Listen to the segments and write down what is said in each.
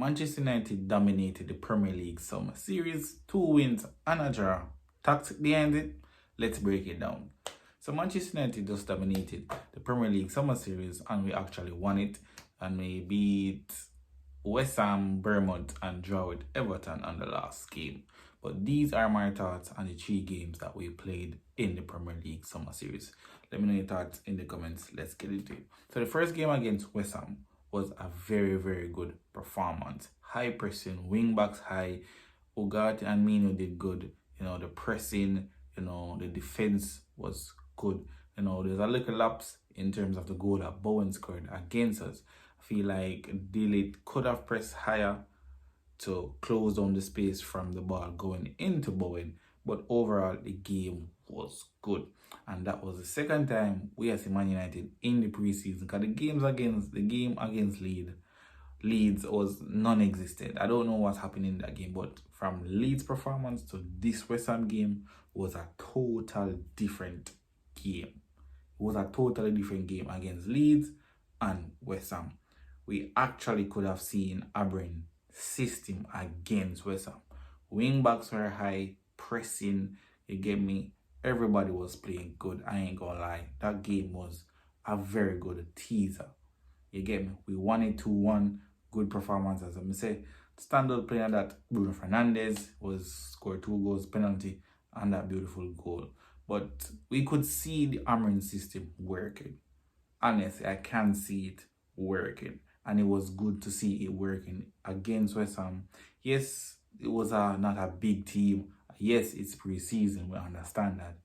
Manchester United dominated the Premier League summer series, 2 wins and a draw. Tactic behind it, let's break it down. So Manchester United just dominated the Premier League summer series and we actually won it, and we beat West Ham, Bournemouth and draw with Everton on the last game. But these are my thoughts on the 3 games that we played in the Premier League summer series. Let me know your thoughts in the comments. Let's get into it. So the first game against West Ham was a very, very good performance. High pressing, wing backs high. Ugarte and Mino did good. The pressing, the defense was good. There's a little lapse in terms of the goal that Bowen scored against us. I feel like Delete could have pressed higher to close down the space from the ball going into Bowen, but overall the game was good. And that was the second time we have seen Man United in the preseason, because the game against Leeds was non-existent. I don't know what's happening in that game, but from Leeds' performance to this West Ham game was a total different game. It was a totally different game against Leeds and West Ham. We actually could have seen Amorim system against West Ham. Wing backs were high, pressing, you get me? Everybody was playing good, I ain't gonna lie. That game was a very good teaser. You get me? We won it 2-1, good performance as I say. Standout player that Bruno Fernandes scored 2 goals, penalty, and that beautiful goal. But we could see the Amorim system working. Honestly, I can see it working. And it was good to see it working against West Ham. Yes, it was not a big team. Yes, it's pre-season, we understand that.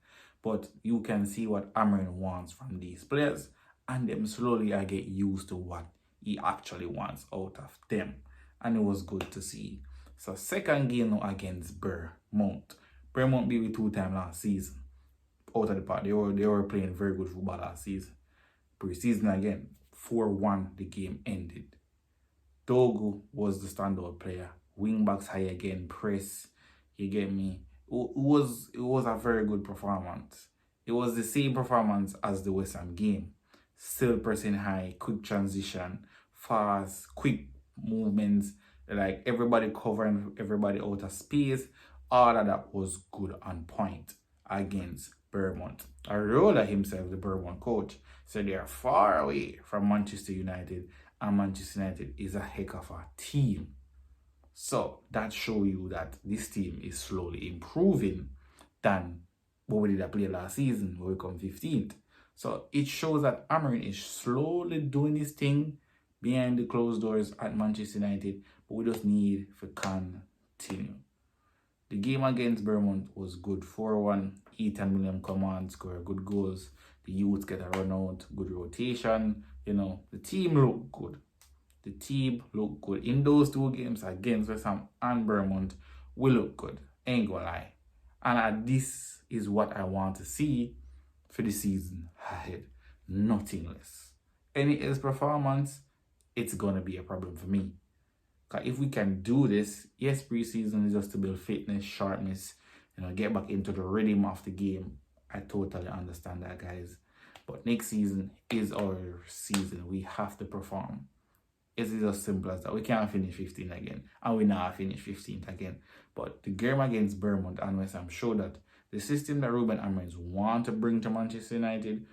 But you can see what Amorim wants from these players, and them slowly I get used to what he actually wants out of them. And it was good to see. So second game now against Bournemouth. Bournemouth beat we 2 times last season. Out of the park. They were playing very good football last season. Pre-season again. 4-1 the game ended. Dorgu was the standout player. Wing backs high again, press. You get me? It was a very good performance. It was the same performance as the West Ham game. Still pressing high, quick transition, fast, quick movements, like everybody covering everybody out of space. All of that was good on point against Bournemouth. Arola himself, the Bournemouth coach, said they are far away from Manchester United, and Manchester United is a heck of a team. So that shows you that this team is slowly improving than what we did play last season, where we come 15th. So it shows that Amorim is slowly doing his thing behind the closed doors at Manchester United, but we just need to continue. The game against Bournemouth was good. 4-1. Ethan William come on, score good goals. The youths get a run out, good rotation. The team looked good. The team looked good. In those 2 games against West Ham and Bournemouth, we look good. Ain't gonna lie. And this is what I want to see for the season ahead. Nothing less. Any else performance, it's gonna be a problem for me. Because if we can do this, yes, preseason is just to build fitness, sharpness, get back into the rhythm of the game. I totally understand that, guys. But next season is our season. We have to perform. It's as simple as that. We can't finish 15th again. And we now finish 15th again. But the game against Bournemouth and West Ham showed that the system that Ruben Amorim wants to bring to Manchester United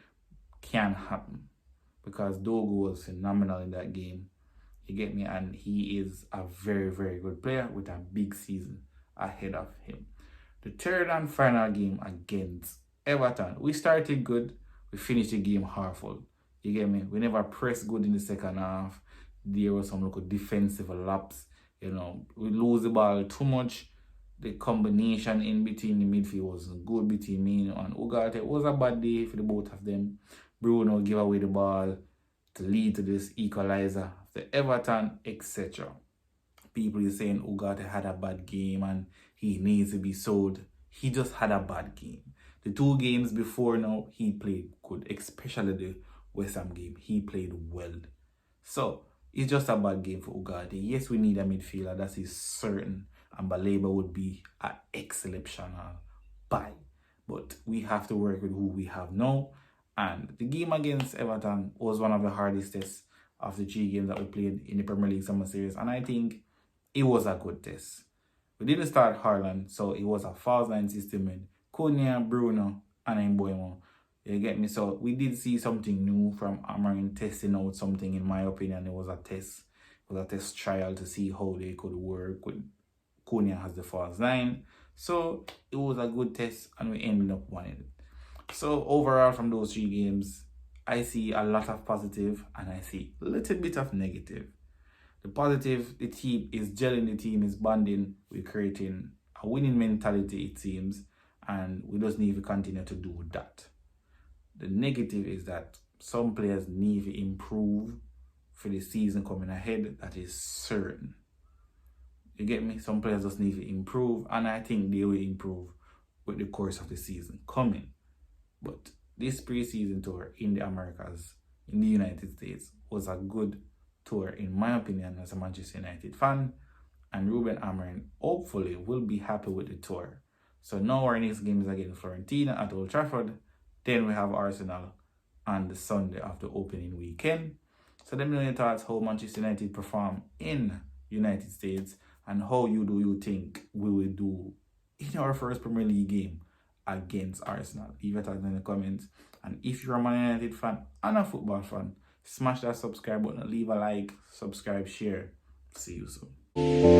can happen. Because Dorgu was phenomenal in that game. You get me? And he is a very, very good player with a big season ahead of him. The third and final game against Everton. We started good. We finished the game half full. You get me? We never pressed good in the second half. There was some local defensive lapse. We lose the ball too much. The combination in between the midfield wasn't good between Mino and Ugarte. It was a bad day for the both of them. Bruno gave away the ball to lead to this equalizer. The Everton, etc. People is saying Ugarte had a bad game and he needs to be sold. He just had a bad game. The 2 games before now, he played good, especially the West Ham game. He played well. So, it's just a bad game for Ugarte. Yes, we need a midfielder, that is certain. And Baleba would be an exceptional buy. But we have to work with who we have now. And the game against Everton was one of the hardest tests of the 3 games that we played in the Premier League Summer Series. And I think it was a good test. We didn't start Haaland, so it was a false line system with Cunha, Bruno, and Mboimo. You get me? So we did see something new from Amorim testing out something. In my opinion, it was a test. It was a test trial to see how they could work with Cunha as the false line. So it was a good test, and we ended up winning it. So overall, from those 3 games, I see a lot of positive and I see a little bit of negative. The positive, the team is gelling, the team is bonding, we're creating a winning mentality, it seems, and we just need to continue to do that. The negative is that some players need to improve for the season coming ahead. That is certain. You get me? Some players just need to improve, and I think they will improve with the course of the season coming. But this preseason tour in the Americas, in the United States, was a good tour, in my opinion, as a Manchester United fan. And Ruben Amorim hopefully will be happy with the tour. So now our next game is against Fiorentina at Old Trafford. Then we have Arsenal on the Sunday of the opening weekend. So let me know your thoughts how Manchester United perform in United States and how you think we will do in our first Premier League game against Arsenal. Leave your thoughts in the comments. And if you're a Man United fan and a football fan, smash that subscribe button, leave a like, subscribe, share. See you soon.